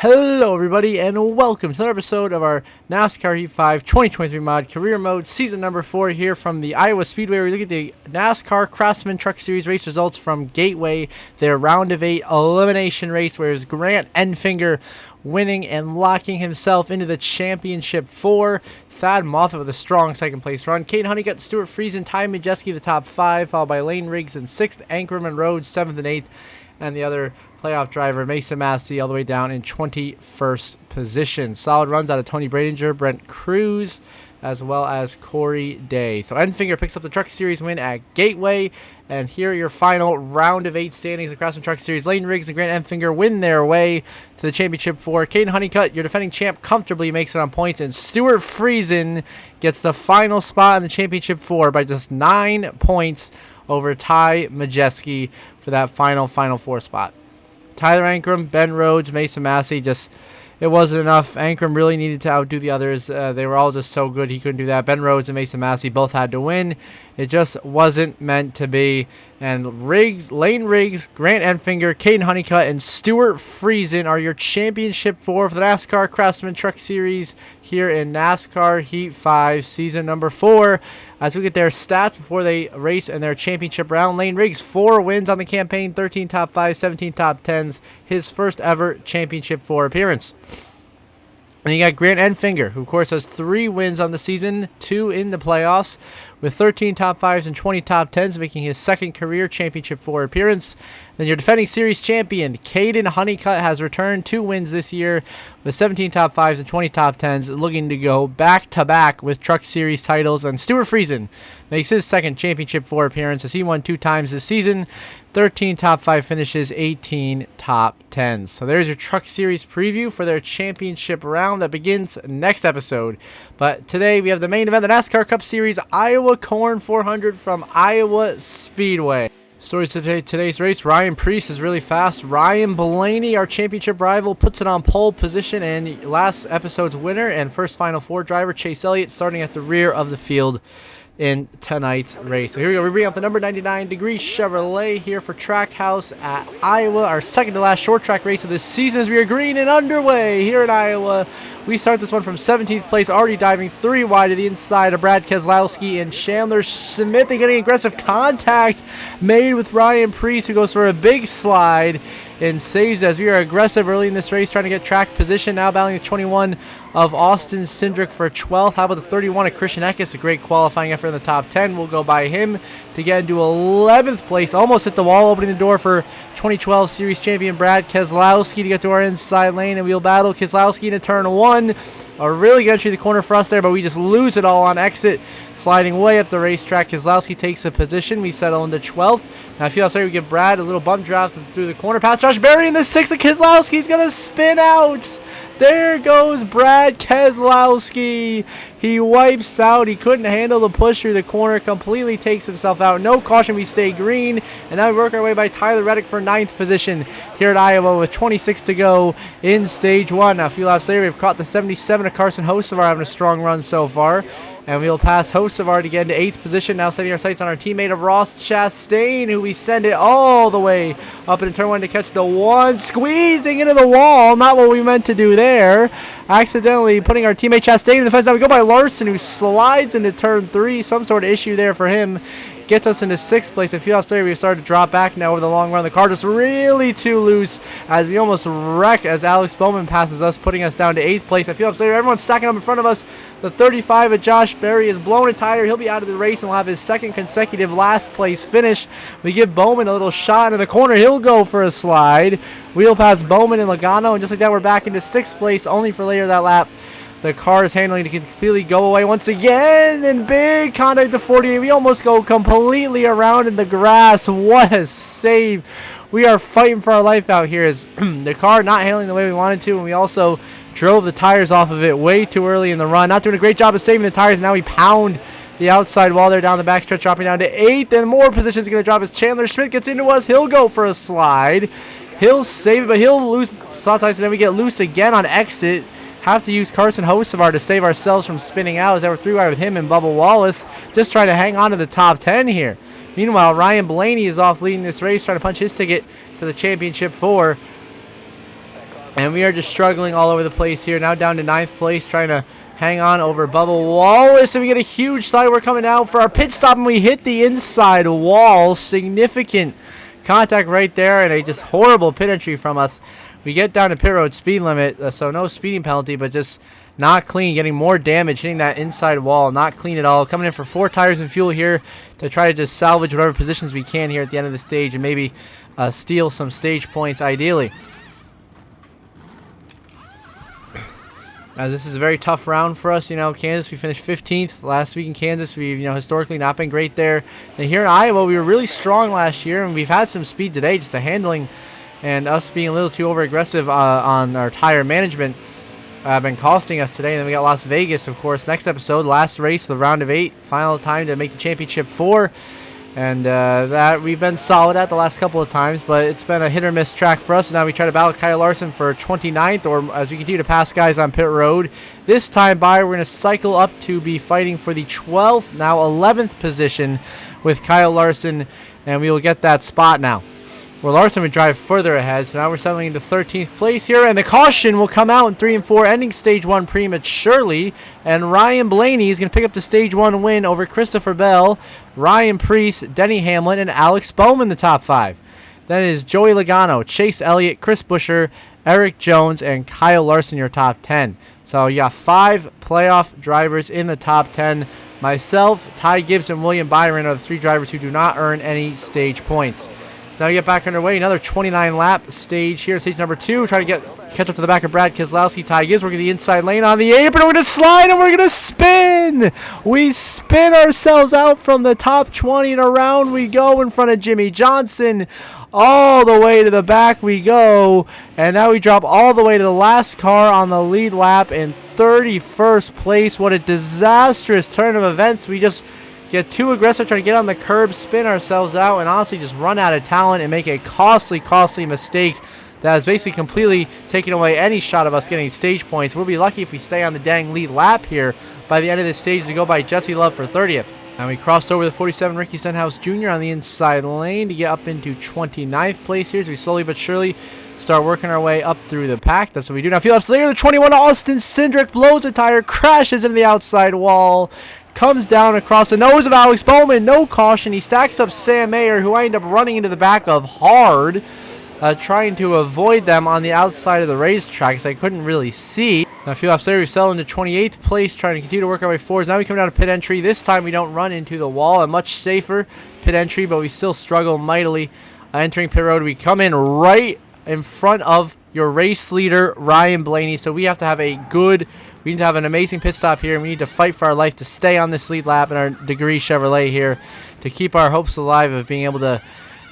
Hello everybody and welcome to another episode of our NASCAR Heat 5 2023 mod career mode season number 4 here from the Iowa Speedway. We look at the NASCAR Craftsman Truck Series race results from Gateway, their round of 8 elimination race, where Grant Enfinger winning and locking himself into the championship 4. Thad Moffitt with a strong second place run. Caden Honeycutt, Stuart Friesen, Ty Majeski the top 5, followed by Lane Riggs in 6th, Anchorman Rhodes 7th and 8th, and the other playoff driver, Mason Massey, all the way down in 21st position. Solid runs out of Tony Bradinger, Brent Cruz, as well as Corey Day. So Enfinger picks up the Truck Series win at Gateway. And here are your final round of 8 standings across the Truck Series. Lane Riggs and Grant Enfinger win their way to the championship 4. Caden Honeycutt, your defending champ, comfortably makes it on points. And Stuart Friesen gets the final spot in the championship 4 by just 9 points over Ty Majeski for that final 4 spot. Tyler Ankrum, Ben Rhodes, Mason Massey, it wasn't enough. Ankrum really needed to outdo the others. They were all just so good he couldn't do that. Ben Rhodes and Mason Massey both had to win. It just wasn't meant to be. And Lane Riggs, Grant Enfinger, Caden Honeycutt, and Stuart Friesen are your championship 4 for the NASCAR Craftsman Truck Series here in NASCAR Heat 5 season number 4. As we get their stats before they race in their championship round, Lane Riggs, 4 wins on the campaign, 13 top 5, 17 top 10s, his first ever championship 4 appearance. And you got Grant Enfinger, who of course has 3 wins on the season, 2 in the playoffs, with 13 top 5s and 20 top 10s, making his second career championship 4 appearance. Then your defending series champion, Caden Honeycutt, has returned 2 wins this year with 17 top 5s and 20 top 10s, looking to go back-to-back with Truck Series titles. And Stuart Friesen makes his second championship 4 appearance as he won 2 times this season, 13 top 5 finishes, 18 top 10s. So there's your Truck Series preview for their championship round that begins next episode. But today we have the main event, the NASCAR Cup Series Iowa Corn 400 from Iowa Speedway. Stories of today's race: Ryan Preece is really fast. Ryan Blaney, our championship rival, puts it on pole position, and last episode's winner and first Final Four driver, Chase Elliott, starting at the rear of the field in tonight's race. So here we go. We bring up the number 99 Degree Chevrolet here for Trackhouse at Iowa, our second to last short track race of this season as we are green and underway here in Iowa. We start this one from 17th place, already diving 3 wide to the inside of Brad Keselowski and Chandler Smith, and getting aggressive contact made with Ryan Preece, who goes for a big slide and saves as we are aggressive early in this race, trying to get track position. Now battling the 21 of Austin Cindric for 12th. How about the 31 of Christian Eckes? A great qualifying effort in the top 10. We'll go by him to get into 11th place. Almost hit the wall, opening the door for 2012 Series champion Brad Keselowski to get to our inside lane, and we'll battle Keselowski into turn 1. A really good entry to the corner for us there, but we just lose it all on exit. Sliding way up the racetrack, Keselowski takes a position. We settle into 12th. Now I feel outside we give Brad a little bump draft through the corner. Past Josh Berry in the 6th of Keselowski's going to spin out. There goes Brad Keselowski. He wipes out. He couldn't handle the push through the corner. Completely takes himself out. No caution. We stay green. And now we work our way by Tyler Reddick for 9th position here at Iowa with 26 to go in stage 1. Now a few laps later, we've caught the 77 of Carson Hocevar, having a strong run so far. And we'll pass Hocevar to get into 8th position. Now setting our sights on our teammate of Ross Chastain, who we send it all the way up into turn 1 to catch the 1. Squeezing into the wall. Not what we meant to do there. Accidentally putting our teammate Chastain in the fence. Now we go by Larson, who slides into turn 3. Some sort of issue there for him. Gets us into 6th place. A few laps later, we started to drop back now over the long run. The car just really too loose as we almost wreck as Alex Bowman passes us, putting us down to 8th place. A few laps later, everyone's stacking up in front of us. The 35 of Josh Berry is blown a tire. He'll be out of the race and will have his second consecutive last place finish. We give Bowman a little shot in the corner. He'll go for a slide. We'll pass Bowman and Logano, and just like that, we're back into 6th place, only for later that lap. The car is handling to completely go away once again, and big contact to 48. We almost go completely around in the grass. What a save. We are fighting for our life out here as the car not handling the way we wanted to, and we also drove the tires off of it way too early in the run. Not doing a great job of saving the tires. Now we pound the outside wall there down the backstretch, dropping down to 8th, and more positions going to drop as Chandler Smith gets into us. He'll go for a slide. He'll save it, but he'll lose slot sides, and then we get loose again on exit. Have to use Carson Hocevar to save ourselves from spinning out as they were 3 wide with him and Bubba Wallace, just trying to hang on to the top 10 here. Meanwhile, Ryan Blaney is off leading this race, trying to punch his ticket to the championship 4. And we are just struggling all over the place here. Now down to 9th place, trying to hang on over Bubba Wallace. And we get a huge side. We're coming out for our pit stop, and we hit the inside wall. Significant contact right there, and a just horrible pit entry from us. We get down to pit road speed limit, so no speeding penalty, but just not clean, getting more damage, hitting that inside wall. Not clean at all. Coming in for 4 tires and fuel here to try to just salvage whatever positions we can here at the end of the stage and maybe steal some stage points ideally. As this is a very tough round for us, Kansas, we finished 15th last week in Kansas. We've, historically not been great there. And here in Iowa, we were really strong last year, and we've had some speed today. Just the handling and us being a little too over-aggressive on our tire management been costing us today. And then we got Las Vegas, of course, next episode, last race, the round of 8, final time to make the championship 4. And that we've been solid at the last couple of times, but it's been a hit-or-miss track for us. Now we try to battle Kyle Larson for 29th, or as we continue to pass guys on pit road. This time by, we're going to cycle up to be fighting for the 12th, now 11th position with Kyle Larson, and we will get that spot now. Well, Larson would drive further ahead, so now we're settling into 13th place here, and the caution will come out in 3 and 4, ending stage 1 prematurely, and Ryan Blaney is going to pick up the stage 1 win over Christopher Bell, Ryan Preece, Denny Hamlin, and Alex Bowman, the top 5. Then is Joey Logano, Chase Elliott, Chris Buescher, Eric Jones, and Kyle Larson, your top 10. So you got 5 playoff drivers in the top 10. Myself, Ty Gibbs, and William Byron are the 3 drivers who do not earn any stage points. So now we get back underway. Another 29-lap stage here, stage number 2. Trying to catch up to the back of Brad Keselowski. Ty Gibbs working the inside lane on the apron. We're going to slide and we're going to spin. We spin ourselves out from the top 20 and around we go in front of Jimmy Johnson. All the way to the back we go. And now we drop all the way to the last car on the lead lap in 31st place. What a disastrous turn of events. We just get too aggressive, trying to get on the curb, spin ourselves out, and honestly just run out of talent and make a costly mistake that has basically completely taken away any shot of us getting stage points. We'll be lucky if we stay on the dang lead lap here by the end of this stage to go by Jesse Love for 30th. And we crossed over the 47 Ricky Stenhouse Jr. on the inside lane to get up into 29th place here as we slowly but surely start working our way up through the pack. That's what we do. Now, a few laps later, the 21 Austin Cindric blows a tire, crashes into the outside wall, comes down across the nose of Alex Bowman. No caution. He stacks up Sam Mayer, who I end up running into the back of hard, trying to avoid them on the outside of the racetrack because I couldn't really see. Now, a few laps later, we settle into 28th place, trying to continue to work our way forwards. Now we come down to pit entry. This time we don't run into the wall. A much safer pit entry, but we still struggle mightily entering pit road. We come in right in front of your race leader, Ryan Blaney. So we have to have we need to have an amazing pit stop here, and we need to fight for our life to stay on this lead lap in our Degree Chevrolet here to keep our hopes alive of being able to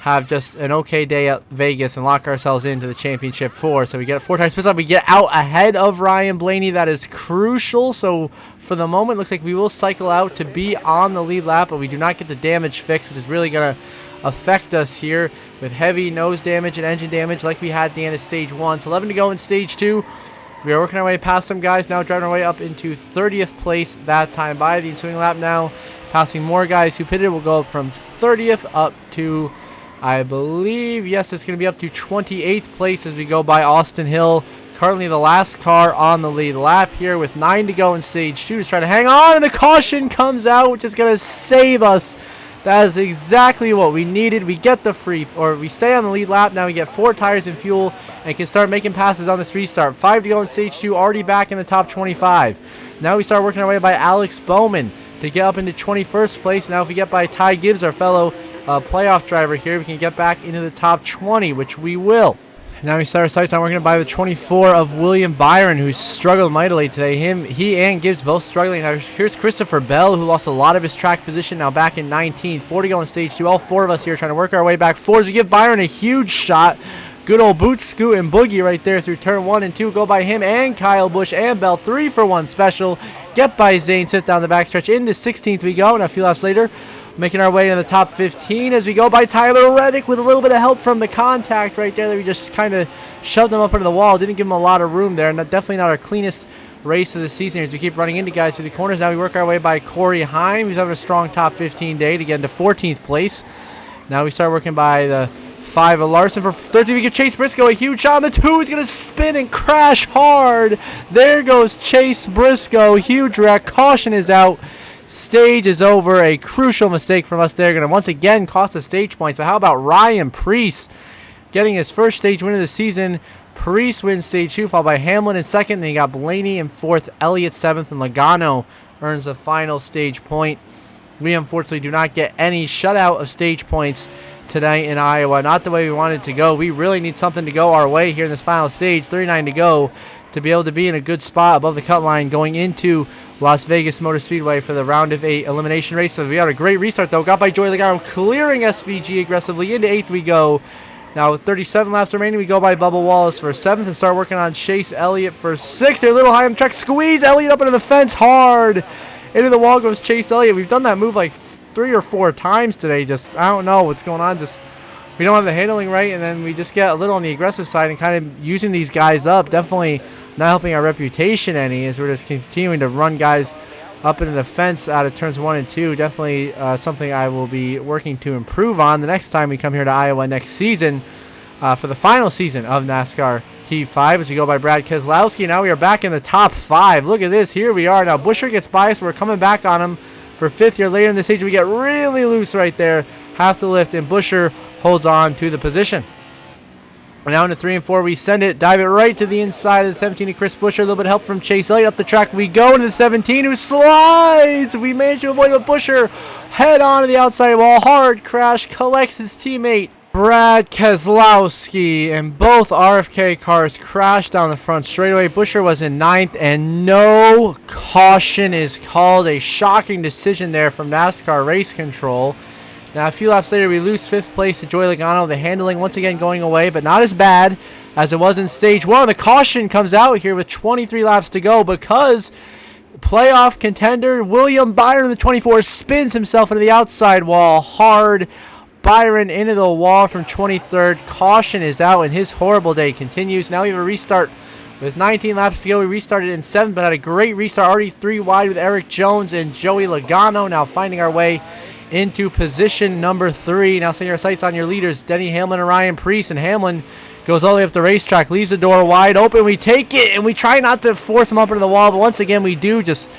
have just an okay day at Vegas and lock ourselves into the championship 4. So we get a 4 times pit stop. We get out ahead of Ryan Blaney. That is crucial. So for the moment, looks like we will cycle out to be on the lead lap, but we do not get the damage fixed, which is really going to affect us here with heavy nose damage and engine damage like we had at the end of stage 1. So 11 to go in stage 2. We are working our way past some guys now, driving our way up into 30th place that time by the ensuing lap now. Passing more guys who pitted. We'll go from 30th up to, I believe, yes, it's going to be up to 28th place as we go by Austin Hill. Currently the last car on the lead lap here with 9 to go in stage 2. Just trying to hang on, and the caution comes out, which is going to save us. That is exactly what we needed. We get the we stay on the lead lap. Now we get 4 tires and fuel and can start making passes on this restart. 5 to go in stage 2, already back in the top 25. Now we start working our way by Alex Bowman to get up into 21st place. Now if we get by Ty Gibbs, our fellow playoff driver here, we can get back into the top 20, which we will. Now we start our sights on working by the 24 of William Byron, who struggled mightily today. He and Gibbs both struggling. Now here's Christopher Bell, who lost a lot of his track position, now back in 19th. 4 to go in stage 2. All 4 of us here trying to work our way back forwards. We give Byron a huge shot. Good old boot, scoot, and boogie right there through turn 1 and 2. Go by him and Kyle Busch and Bell. 3 for 1 special. Get by Zane, sit down the backstretch. Into 16th we go, and a few laps later, making our way in the top 15 as we go by Tyler Reddick with a little bit of help from the contact right there that we just kind of shoved him up into the wall. Didn't give him a lot of room there. Definitely not our cleanest race of the season as we keep running into guys through the corners. Now we work our way by Corey Heim, who's having a strong top 15 day to get into 14th place. Now we start working by the 5 of Larson for 13. We get Chase Briscoe. A huge shot on the 2. He's going to spin and crash hard. There goes Chase Briscoe. Huge wreck. Caution is out. Stage is over. A crucial mistake from us there. Going to once again cost us stage points. So how about Ryan Preece getting his first stage win of the season? Preece wins stage 2, followed by Hamlin in second. Then you got Blaney in 4th, Elliott 7th, and Logano earns the final stage point. We unfortunately do not get any shutout of stage points tonight in Iowa. Not the way we wanted to go. We really need something to go our way here in this final stage. 39 to go to be able to be in a good spot above the cut line going into Las Vegas Motor Speedway for the round of 8 elimination race. So we had a great restart though. Got by Joey Logano, clearing SVG aggressively. Into 8th we go. Now with 37 laps remaining, we go by Bubba Wallace for 7th and start working on Chase Elliott for 6th. They're a little high on the track. Squeeze Elliott up into the fence hard. Into the wall goes Chase Elliott. We've done that move like 3 or 4 times today. Just, I don't know what's going on. Just, we don't have the handling right, and then we just get a little on the aggressive side and kind of using these guys up. Definitely not helping our reputation any as we're just continuing to run guys up into the fence out of turns 1 and 2. Definitely something I will be working to improve on the next time we come here to Iowa next season for the final season of NASCAR Heat 5 as we go by Brad Keselowski. Now we are back in the top 5. Look at this. Here we are. Now Buescher gets by us. We're coming back on him for 5th year later in the stage. We get really loose right there. Have to lift, and Buescher holds on to the position. Now into 3 and 4, we send it, dive it right to the inside of the 17 to Chris Buescher. A little bit of help from Chase Elliott up the track. We go into the 17, who slides. We manage to avoid a Buescher head on to the outside wall. Hard crash, collects his teammate Brad Keselowski, and both RFK cars crashed down the front straightaway. Buescher was in 9th, and no caution is called. A shocking decision there from NASCAR Race Control. Now, a few laps later, we lose 5th place to Joey Logano. The handling once again going away, but not as bad as it was in stage 1. The caution comes out here with 23 laps to go because playoff contender William Byron, the 24, spins himself into the outside wall hard. Byron into the wall from 23rd. Caution is out, and his horrible day continues. Now we have a restart with 19 laps to go. We restarted in 7th, but had a great restart. Already 3 wide with Eric Jones and Joey Logano. Now finding our way into position number 3. Now setting our sights on your leaders, Denny Hamlin and Ryan Preece. And Hamlin goes all the way up the racetrack, leaves the door wide open. We take it, and we try not to force him up into the wall, but once again we do, just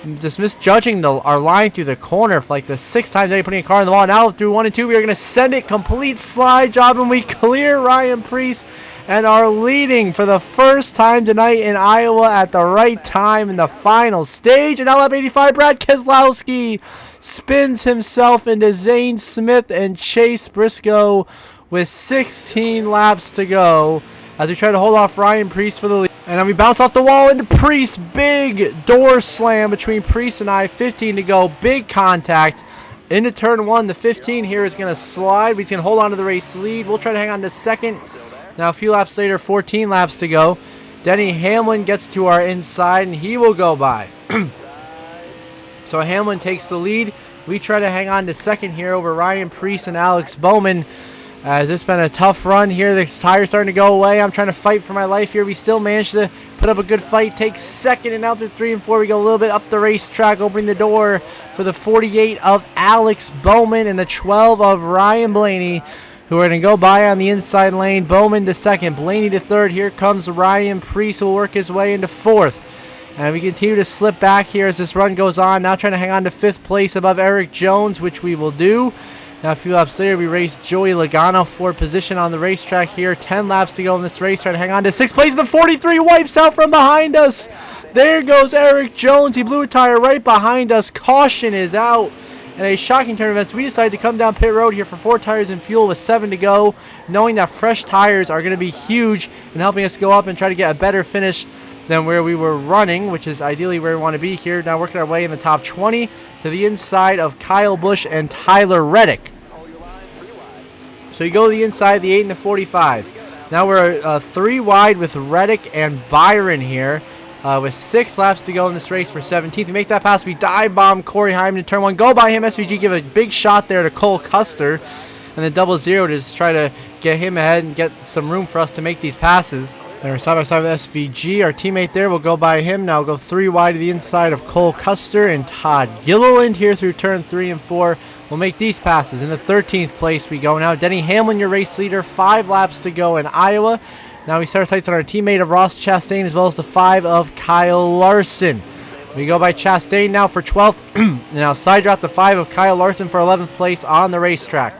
misjudging our line through the corner for like the 6th time today, putting a car in the wall. Now through 1 and 2, we are going to send it, complete slide job, and we clear Ryan Preece and are leading for the first time tonight in Iowa at the right time in the final stage. And now lap 85, Brad Keselowski spins himself into Zane Smith and Chase Briscoe with 16 laps to go as we try to hold off Ryan Preece for the lead. And then we bounce off the wall into Preece. Big door slam between Preece and I. 15 to go. Big contact into turn 1. The 15 here is going to slide, but he's going to hold on to the race lead. We'll try to hang on to 2nd. Now a few laps later, 14 laps to go. Denny Hamlin gets to our inside, and he will go by. So Hamlin takes the lead. We try to hang on to 2nd here over Ryan Preece and Alex Bowman. As it's been a tough run here. The tire's starting to go away. I'm trying to fight for my life here. We still managed to put up a good fight. Take 2nd, and now through 3 and 4, we go a little bit up the racetrack, opening the door for the 48 of Alex Bowman and the 12 of Ryan Blaney, who are going to go by on the inside lane. Bowman to 2nd, Blaney to 3rd. Here comes Ryan Preece, who will work his way into 4th. And we continue to slip back here as this run goes on. Now trying to hang on to 5th place above Eric Jones, which we will do. Now a few laps later, we race Joey Logano for position on the racetrack here. 10 laps to go in this race. Trying to hang on to 6th place. The 43 wipes out from behind us. There goes Eric Jones. He blew a tire right behind us. Caution is out. And a shocking turn of events. We decided to come down pit road here for 4 tires and fuel with 7 to go, knowing that fresh tires are going to be huge in helping us go up and try to get a better finish than where we were running, which is ideally where we want to be here. Now working our way in the top 20 to the inside of Kyle Busch and Tyler Reddick. So you go to the inside, the 8 and the 45. Now we're 3 wide with Reddick and Byron here. With 6 laps to go in this race for 17th. We make that pass. We dive bomb Corey Hyman in turn 1. Go by him. SVG give a big shot there to Cole Custer. And then 0-0 to just try to get him ahead and get some room for us to make these passes. And we're side by side with SVG. Our teammate there will go by him. Now we'll go 3 wide to the inside of Cole Custer and Todd Gilliland here through turn 3 and 4. will make these passes. In the 13th place we go now. Denny Hamlin, your race leader, 5 laps to go in Iowa. Now we set our sights on our teammate of Ross Chastain as well as the 5 of Kyle Larson. We go by Chastain now for 12th. Now side draft the 5 of Kyle Larson for 11th place on the racetrack.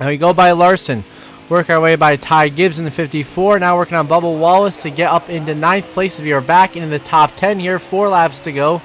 Now we go by Larson. Work our way by Ty Gibbs in the 54. Now working on Bubba Wallace to get up into 9th place. If you're back into the top 10 here, 4 laps to go.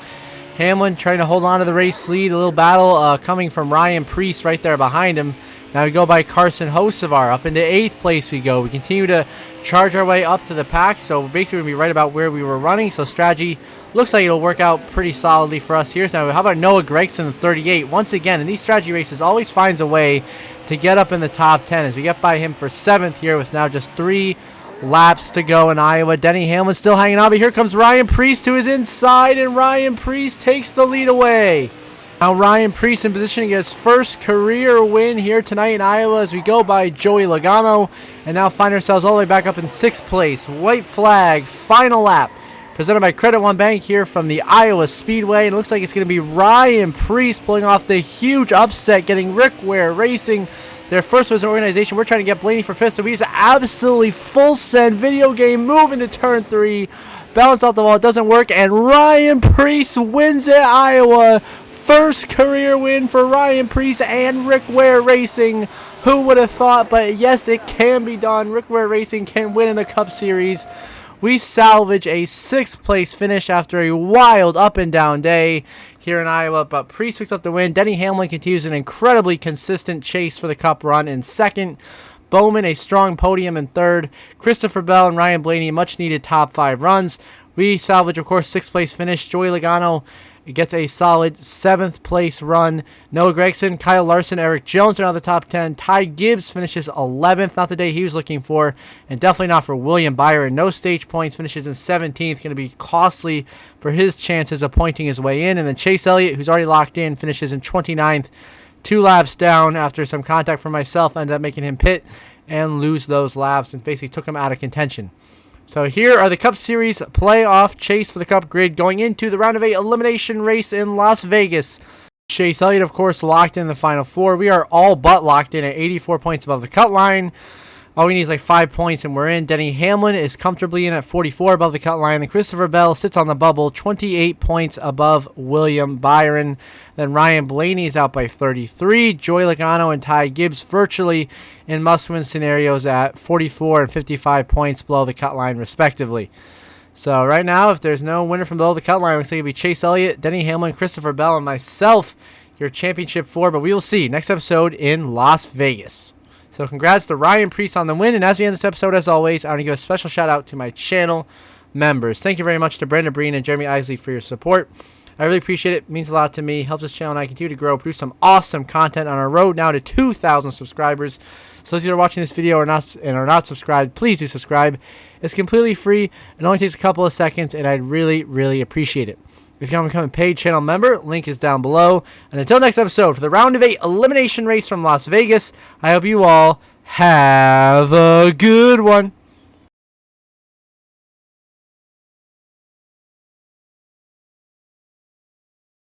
Hamlin trying to hold on to the race lead. A little battle coming from Ryan Preece right there behind him. Now we go by Carson Hocevar. Up into 8th place we go. We continue to charge our way up to the pack. So basically we're going to be right about where we were running. So strategy looks like it'll work out pretty solidly for us here. So now how about Noah Gragson in 38? Once again, in these strategy races, always finds a way to get up in the top 10 as we get by him for 7th here with now just 3 laps to go in Iowa. Denny Hamlin still hanging on, but here comes Ryan Preece to his inside, and Ryan Preece takes the lead away. Now Ryan Preece in position to get his first career win here tonight in Iowa as we go by Joey Logano, and now find ourselves all the way back up in 6th place. White flag, final lap, presented by Credit One Bank here from the Iowa Speedway. And it looks like it's going to be Ryan Preece pulling off the huge upset, getting Rick Ware Racing their first as an organization. We're trying to get Blaney for 5th, so we use an absolutely full send video game move into turn 3. Bounce off the wall, it doesn't work, and Ryan Preece wins at Iowa. First career win for Ryan Preece and Rick Ware Racing. Who would have thought? But yes, it can be done. Rick Ware Racing can win in the Cup Series. We salvage a 6th place finish after a wild up and down day here in Iowa, but Preece picks up the win. Denny Hamlin continues an incredibly consistent chase for the Cup run in 2nd. Bowman a strong podium in 3rd. Christopher Bell and Ryan Blaney much needed top 5 runs. We salvage, of course, 6th place finish. Joey Logano gets a solid 7th place run. Noah Gragson, Kyle Larson, Eric Jones are now the top 10. Ty Gibbs finishes 11th. Not the day he was looking for. And definitely not for William Byron. No stage points. Finishes in 17th. Going to be costly for his chances of pointing his way in. And then Chase Elliott, who's already locked in, finishes in 29th. 2 laps down after some contact from myself. Ended up making him pit and lose those laps. And basically took him out of contention. So here are the Cup Series playoff chase for the Cup grid going into the round of 8 elimination race in Las Vegas. Chase Elliott, of course, locked in the final 4. We are all but locked in at 84 points above the cut line. All we need is like 5 points and we're in. Denny Hamlin is comfortably in at 44 above the cut line. Then Christopher Bell sits on the bubble, 28 points above William Byron. Then Ryan Blaney is out by 33. Joey Logano and Ty Gibbs virtually in must-win scenarios at 44 and 55 points below the cut line, respectively. So right now, if there's no winner from below the cut line, it's going to be Chase Elliott, Denny Hamlin, Christopher Bell, and myself, your championship 4. But we will see next episode in Las Vegas. So congrats to Ryan Preece on the win. And as we end this episode, as always, I want to give a special shout out to my channel members. Thank you very much to Brenda Breen and Jeremy Isley for your support. I really appreciate it. It means a lot to me. Helps this channel and I continue to grow, produce some awesome content on our road now to 2,000 subscribers. So those of you that are watching this video or not and are not subscribed, please do subscribe. It's completely free. It only takes a couple of seconds, and I'd really, really appreciate it. If you want to become a paid channel member, link is down below. And until next episode, for the round of 8 elimination race from Las Vegas, I hope you all have a good one.